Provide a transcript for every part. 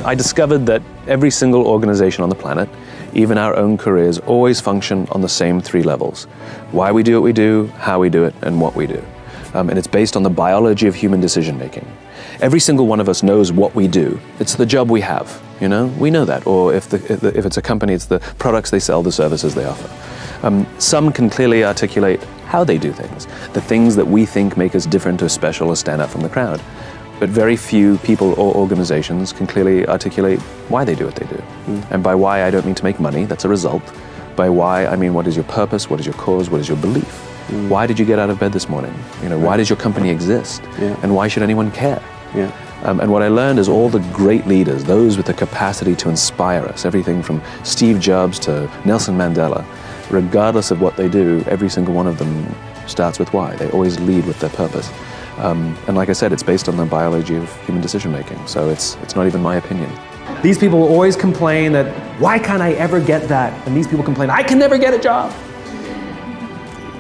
I discovered that every single organization on the planet, even our own careers, always function on the same three levels. Why we do what we do, how we do it, and what we do. And it's based on the biology of human decision making. Every single one of us knows what we do. It's the job we have, you know? We know that. Or if it's a company, it's the products they sell, the services they offer. Some can clearly articulate how they do things, the things that we think make us different or special or stand out from the crowd. But very few people or organizations can clearly articulate why they do what they do. And by why, I don't mean to make money, that's a result. By why, I mean what is your purpose, what is your cause, what is your belief? Why did you get out of bed this morning? You know, why does your company exist? And why should anyone care? And what I learned is all the great leaders, those with the capacity to inspire us, everything from Steve Jobs to Nelson Mandela, regardless of what they do, every single one of them starts with why. They always lead with their purpose. And like I said, it's based on the biology of human decision making, so it's not even my opinion. These people always complain that, why can't I ever get that? And these people complain, I can never get a job.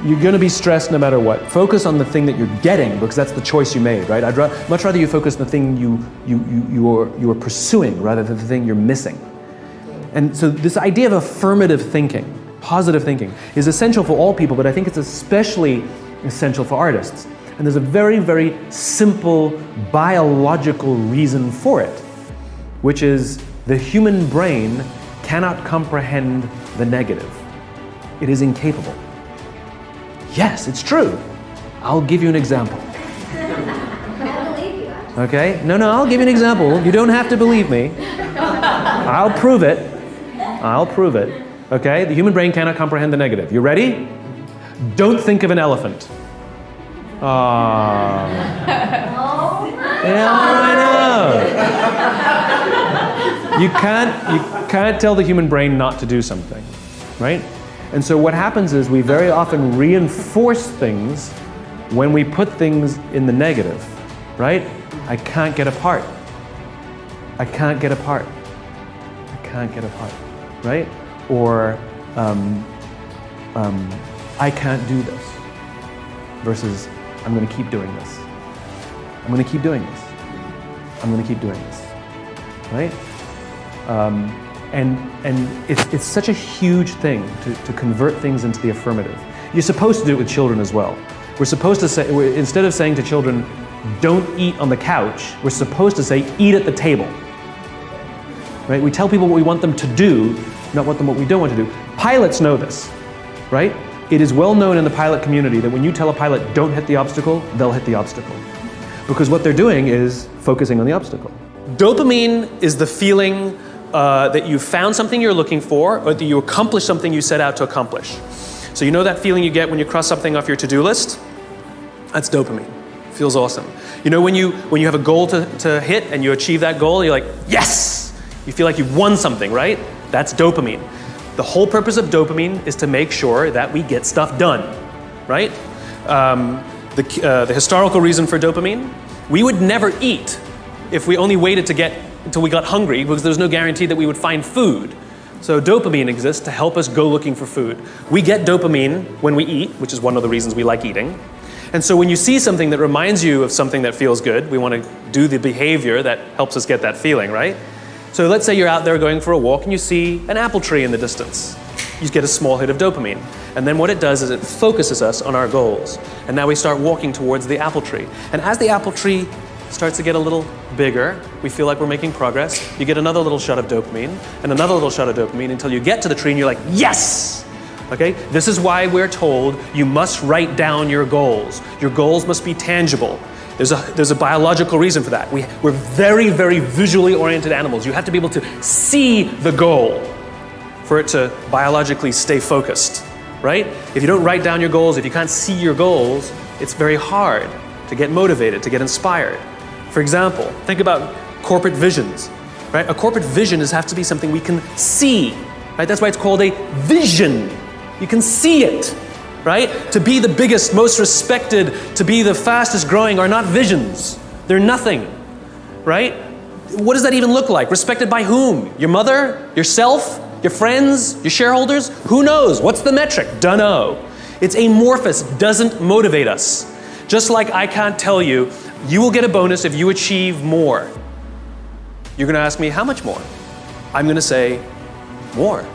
You're gonna be stressed no matter what. Focus on the thing that you're getting, because that's the choice you made, right? I'd much rather you focus on the thing you are pursuing rather than the thing you're missing. And so this idea of affirmative thinking, positive thinking, is essential for all people, but I think it's especially essential for artists. And there's a very, very simple biological reason for it, which is the human brain cannot comprehend the negative. It is incapable. Yes, it's true. I'll give you an example. I believe you. Okay? No, I'll give you an example. You don't have to believe me. I'll prove it. I'll prove it. Okay? The human brain cannot comprehend the negative. You ready? Don't think of an elephant. Ah. Yeah, I know. You can't tell the human brain not to do something, right? And so what happens is we very often reinforce things when we put things in the negative, right? I can't get apart. I can't get apart. I can't get apart, right? Or I can't do this versus I'm going to keep doing this. I'm going to keep doing this. I'm going to keep doing this, right? And it's such a huge thing to convert things into the affirmative. You're supposed to do it with children as well. We're supposed to say, instead of saying to children, don't eat on the couch, we're supposed to say, eat at the table. Right? We tell people what we want them to do, not what we don't want to do. Pilots know this, right? It is well known in the pilot community that when you tell a pilot, don't hit the obstacle, they'll hit the obstacle. Because what they're doing is focusing on the obstacle. Dopamine is the feeling that you found something you're looking for, or that you accomplished something you set out to accomplish. So you know that feeling you get when you cross something off your to-do list? That's dopamine. It feels awesome. You know when you have a goal to hit and you achieve that goal, you're like, yes! You feel like you've won something, right? That's dopamine. The whole purpose of dopamine is to make sure that we get stuff done, right? The historical reason for dopamine, we would never eat if we only waited until we got hungry, because there's no guarantee that we would find food. So dopamine exists to help us go looking for food. We get dopamine when we eat, which is one of the reasons we like eating. And so when you see something that reminds you of something that feels good, we want to do the behavior that helps us get that feeling, right? So let's say you're out there going for a walk and you see an apple tree in the distance. You get a small hit of dopamine. And then what it does is it focuses us on our goals. And now we start walking towards the apple tree. And as the apple tree starts to get a little bigger, we feel like we're making progress. You get another little shot of dopamine and another little shot of dopamine until you get to the tree and you're like, yes! Okay? This is why we're told you must write down your goals. Your goals must be tangible. There's a biological reason for that. We're very, very visually oriented animals. You have to be able to see the goal for it to biologically stay focused, right? If you don't write down your goals, if you can't see your goals, it's very hard to get motivated, to get inspired. For example, think about corporate visions, right? A corporate vision has to be something we can see, right? That's why it's called a vision. You can see it. Right? To be the biggest, most respected, to be the fastest growing are not visions. They're nothing, right? What does that even look like? Respected by whom? Your mother? Yourself? Your friends? Your shareholders? Who knows? What's the metric? Dunno. It's amorphous, doesn't motivate us. Just like I can't tell you, you will get a bonus if you achieve more. You're going to ask me, how much more? I'm going to say, more.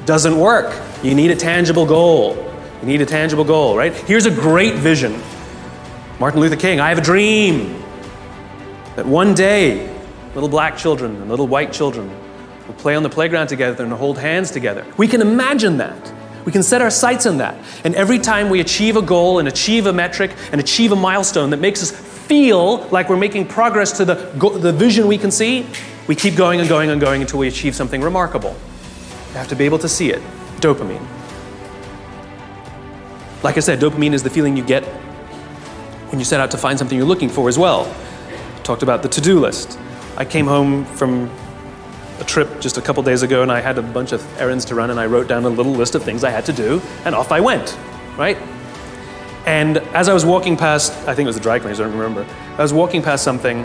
Doesn't work. You need a tangible goal. You need a tangible goal, right? Here's a great vision. Martin Luther King, I have a dream that one day little black children and little white children will play on the playground together and hold hands together. We can imagine that. We can set our sights on that. And every time we achieve a goal and achieve a metric and achieve a milestone that makes us feel like we're making progress to the vision we can see, we keep going and going and going until we achieve something remarkable. You have to be able to see it. Dopamine. Like I said, dopamine is the feeling you get when you set out to find something you're looking for as well. Talked about the to-do list. I came home from a trip just a couple days ago and I had a bunch of errands to run and I wrote down a little list of things I had to do and off I went, right? And as I was walking past, I think it was the dry cleaners, I don't remember. I was walking past something,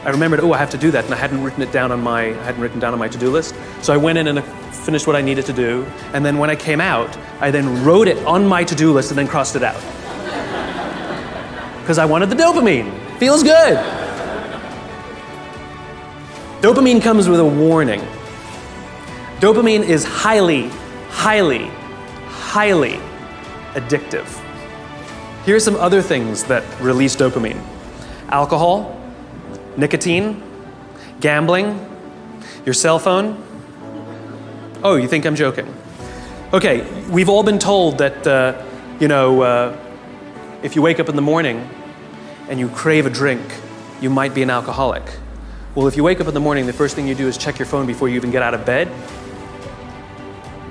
I remembered, I have to do that, and I hadn't written down on my to-do list. So I went in and I finished what I needed to do, and then when I came out, I then wrote it on my to-do list and then crossed it out. Because I wanted the dopamine. Feels good. Dopamine comes with a warning. Dopamine is highly, highly, highly addictive. Here are some other things that release dopamine. Alcohol, nicotine, gambling, your cell phone. Oh, you think I'm joking? Okay, we've all been told that, if you wake up in the morning and you crave a drink, you might be an alcoholic. Well, if you wake up in the morning, the first thing you do is check your phone before you even get out of bed,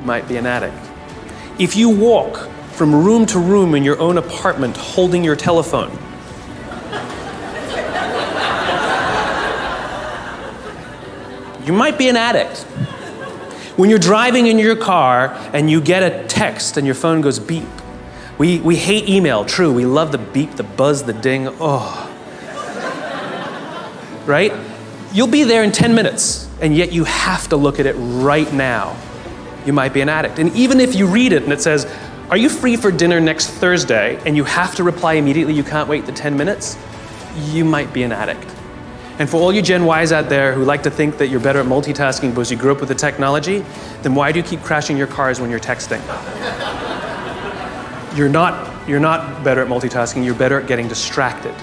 you might be an addict. If you walk from room to room in your own apartment holding your telephone, you might be an addict. When you're driving in your car and you get a text and your phone goes beep. We hate email, true. We love the beep, the buzz, the ding. Oh. Right? You'll be there in 10 minutes, and yet you have to look at it right now. You might be an addict. And even if you read it and it says, are you free for dinner next Thursday? And you have to reply immediately, you can't wait the 10 minutes, you might be an addict. And for all you Gen Ys out there who like to think that you're better at multitasking because you grew up with the technology, then why do you keep crashing your cars when you're texting? You're not better at multitasking, you're better at getting distracted.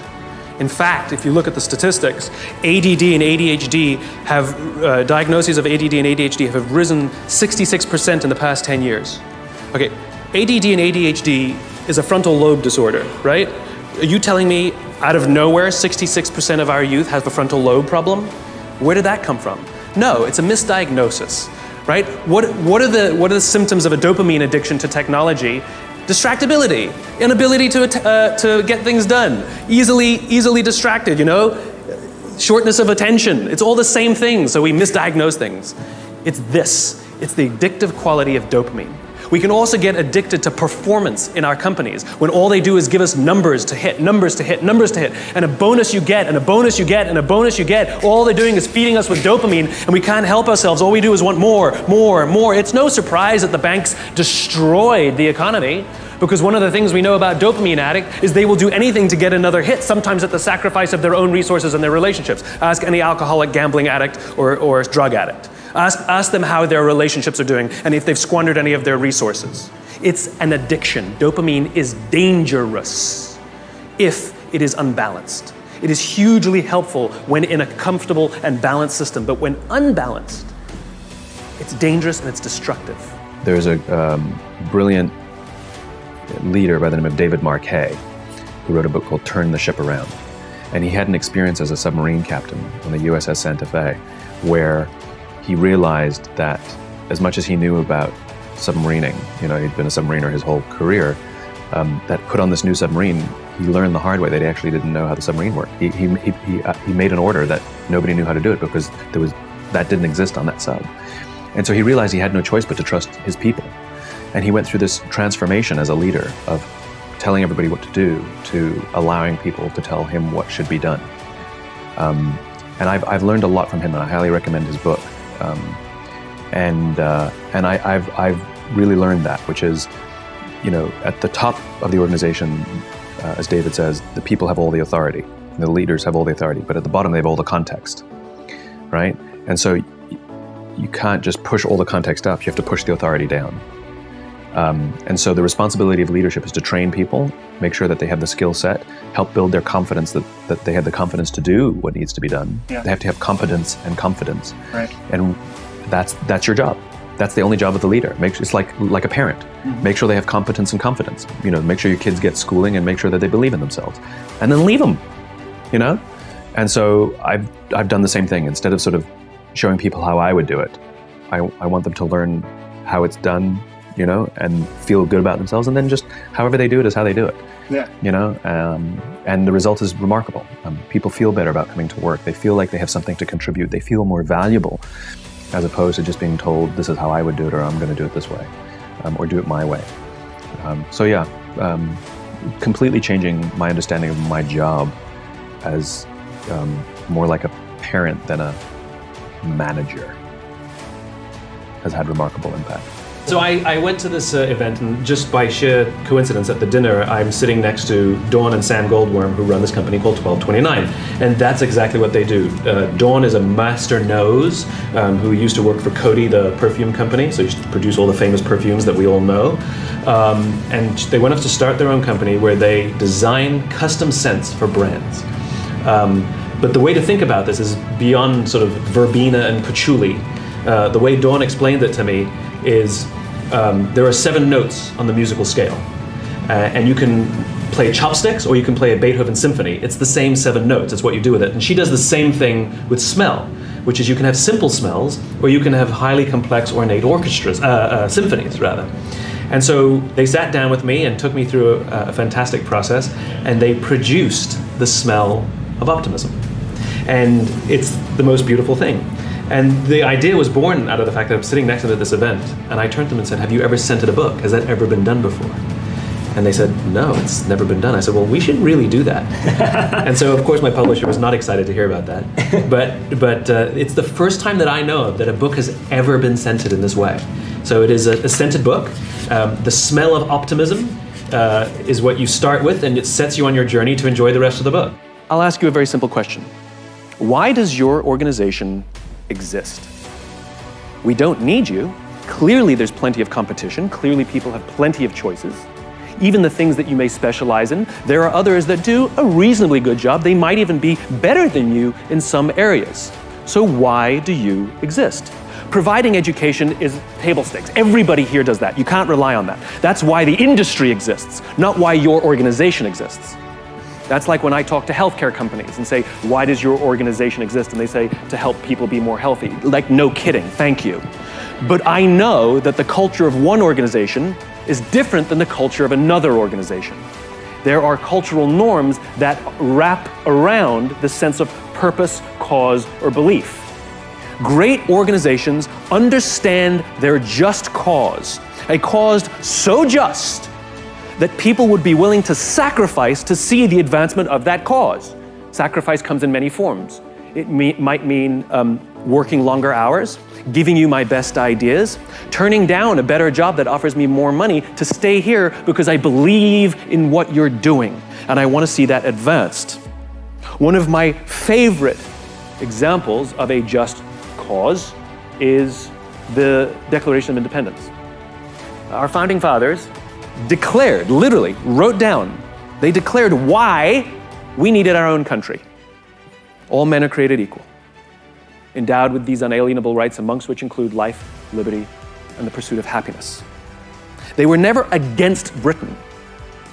In fact, if you look at the statistics, ADD and ADHD have, diagnoses of ADD and ADHD have risen 66% in the past 10 years. Okay, ADD and ADHD is a frontal lobe disorder, right? Are you telling me out of nowhere 66% of our youth have a frontal lobe problem? Where did that come from? No, it's a misdiagnosis, right? What are the symptoms of a dopamine addiction to technology? Distractibility, inability to get things done, easily distracted, shortness of attention. It's all the same thing, so we misdiagnose things. It's the addictive quality of dopamine. We can also get addicted to performance in our companies when all they do is give us numbers to hit, numbers to hit, numbers to hit, and a bonus you get, and a bonus you get, and a bonus you get. All they're doing is feeding us with dopamine, and we can't help ourselves. All we do is want more, more, more. It's no surprise that the banks destroyed the economy, because one of the things we know about dopamine addict is they will do anything to get another hit, sometimes at the sacrifice of their own resources and their relationships. Ask any alcoholic, gambling addict, or drug addict. Ask them how their relationships are doing and if they've squandered any of their resources. It's an addiction. Dopamine is dangerous if it is unbalanced. It is hugely helpful when in a comfortable and balanced system, but when unbalanced, it's dangerous and it's destructive. There's a brilliant leader by the name of David Marquet who wrote a book called Turn the Ship Around. And he had an experience as a submarine captain on the USS Santa Fe where he realized that as much as he knew about submarining, he'd been a submariner his whole career, that put on this new submarine, he learned the hard way that he actually didn't know how the submarine worked. He made an order that nobody knew how to do it because that didn't exist on that sub. And so he realized he had no choice but to trust his people. And he went through this transformation as a leader of telling everybody what to do to allowing people to tell him what should be done. And I've learned a lot from him, and I highly recommend his book. I've really learned that, which is, at the top of the organization, as David says, the people have all the authority, the leaders have all the authority, but at the bottom they have all the context, right? And so you can't just push all the context up, you have to push the authority down. And so the responsibility of leadership is to train people, make sure that they have the skill set, help build their confidence that they have the confidence to do what needs to be done. Yeah. They have to have competence and confidence. Right. And that's your job. That's the only job of the leader. It's like a parent. Mm-hmm. Make sure they have competence and confidence. Make sure your kids get schooling and make sure that they believe in themselves. And then leave them, And so I've done the same thing. Instead of sort of showing people how I would do it, I want them to learn how it's done, and feel good about themselves, and then just however they do it is how they do it. Yeah. And the result is remarkable. People feel better about coming to work. They feel like they have something to contribute. They feel more valuable, as opposed to just being told this is how I would do it, or I'm going to do it this way, or do it my way. Completely changing my understanding of my job as more like a parent than a manager has had remarkable impact. So I went to this event, and just by sheer coincidence at the dinner, I'm sitting next to Dawn and Sam Goldworm, who run this company called 1229. And that's exactly what they do. Dawn is a master nose who used to work for Coty, the perfume company. So he used to produce all the famous perfumes that we all know. And they went off to start their own company where they design custom scents for brands. But the way to think about this is beyond sort of verbena and patchouli. The way Dawn explained it to me is there are 7 notes on the musical scale, and you can play chopsticks or you can play a Beethoven symphony. It's the same 7 notes. It's what you do with it. And she does the same thing with smell, which is you can have simple smells or you can have highly complex, ornate orchestras, symphonies rather. And so they sat down with me and took me through a fantastic process, and they produced the smell of optimism. And it's the most beautiful thing. And the idea was born out of the fact that I'm sitting next to them at this event, and I turned to them and said, have you ever scented a book? Has that ever been done before? And they said, no, it's never been done. I said, well, we should really do that. And so, of course, my publisher was not excited to hear about that. But it's the first time that I know of that a book has ever been scented in this way. So it is a scented book. The smell of optimism is what you start with, and it sets you on your journey to enjoy the rest of the book. I'll ask you a very simple question. Why does your organization exist? We don't need you. Clearly there's plenty of competition. Clearly people have plenty of choices. Even the things that you may specialize in, there are others that do a reasonably good job. They might even be better than you in some areas. So why do you exist? Providing education is table stakes. Everybody here does that. You can't rely on that. That's why the industry exists, not why your organization exists. That's like when I talk to healthcare companies and say, why does your organization exist? And they say, to help people be more healthy. Like, no kidding, thank you. But I know that the culture of one organization is different than the culture of another organization. There are cultural norms that wrap around the sense of purpose, cause, or belief. Great organizations understand their just cause, a cause so just that people would be willing to sacrifice to see the advancement of that cause. Sacrifice comes in many forms. It might mean working longer hours, giving you my best ideas, turning down a better job that offers me more money to stay here because I believe in what you're doing and I want to see that advanced. One of my favorite examples of a just cause is the Declaration of Independence. Our founding fathers declared, literally wrote down, they declared why we needed our own country. All men are created equal, endowed with these unalienable rights, amongst which include life, liberty, and the pursuit of happiness. They were never against Britain.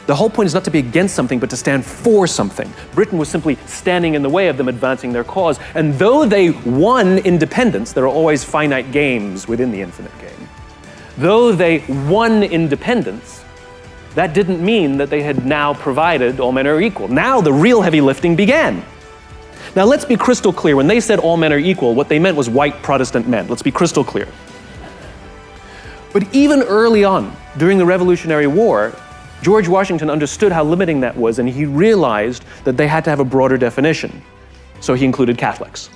The whole point is not to be against something, but to stand for something. Britain was simply standing in the way of them advancing their cause. And though they won independence, there are always finite games within the infinite game. Though they won independence, that didn't mean that they had now provided all men are equal. Now the real heavy lifting began. Now let's be crystal clear. When they said all men are equal, what they meant was white Protestant men. Let's be crystal clear. But even early on, during the Revolutionary War, George Washington understood how limiting that was, and he realized that they had to have a broader definition. So he included Catholics.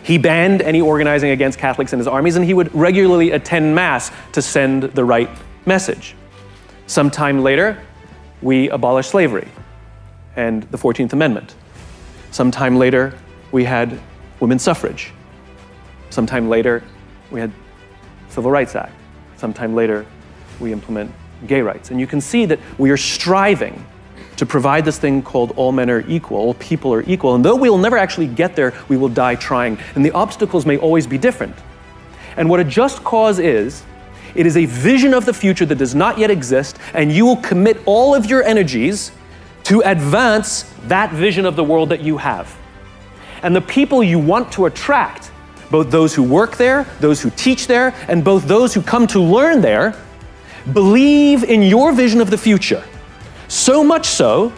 He banned any organizing against Catholics in his armies, and he would regularly attend Mass to send the right message. Sometime later, we abolished slavery and the 14th Amendment. Sometime later, we had women's suffrage. Sometime later, we had Civil Rights Act. Sometime later, we implement gay rights. And you can see that we are striving to provide this thing called all men are equal, all people are equal. And though we will never actually get there, we will die trying. And the obstacles may always be different. And what a just cause is, it is a vision of the future that does not yet exist, and you will commit all of your energies to advance that vision of the world that you have. And the people you want to attract, both those who work there, those who teach there, and both those who come to learn there, believe in your vision of the future. So much so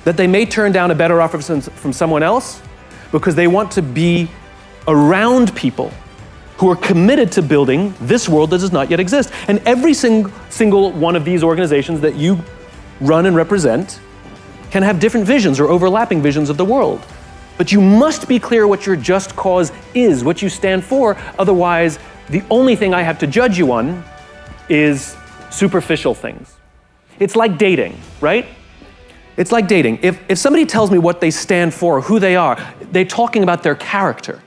that they may turn down a better offer from someone else because they want to be around people who are committed to building this world that does not yet exist. And every single one of these organizations that you run and represent can have different visions or overlapping visions of the world. But you must be clear what your just cause is, what you stand for. Otherwise, the only thing I have to judge you on is superficial things. It's like dating, right? It's like dating. If somebody tells me what they stand for, who they are, they're talking about their character.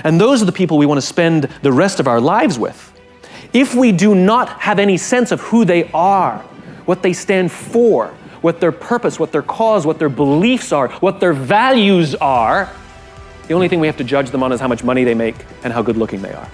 And those are the people we want to spend the rest of our lives with. If we do not have any sense of who they are, what they stand for, what their purpose, what their cause, what their beliefs are, what their values are, the only thing we have to judge them on is how much money they make and how good looking they are.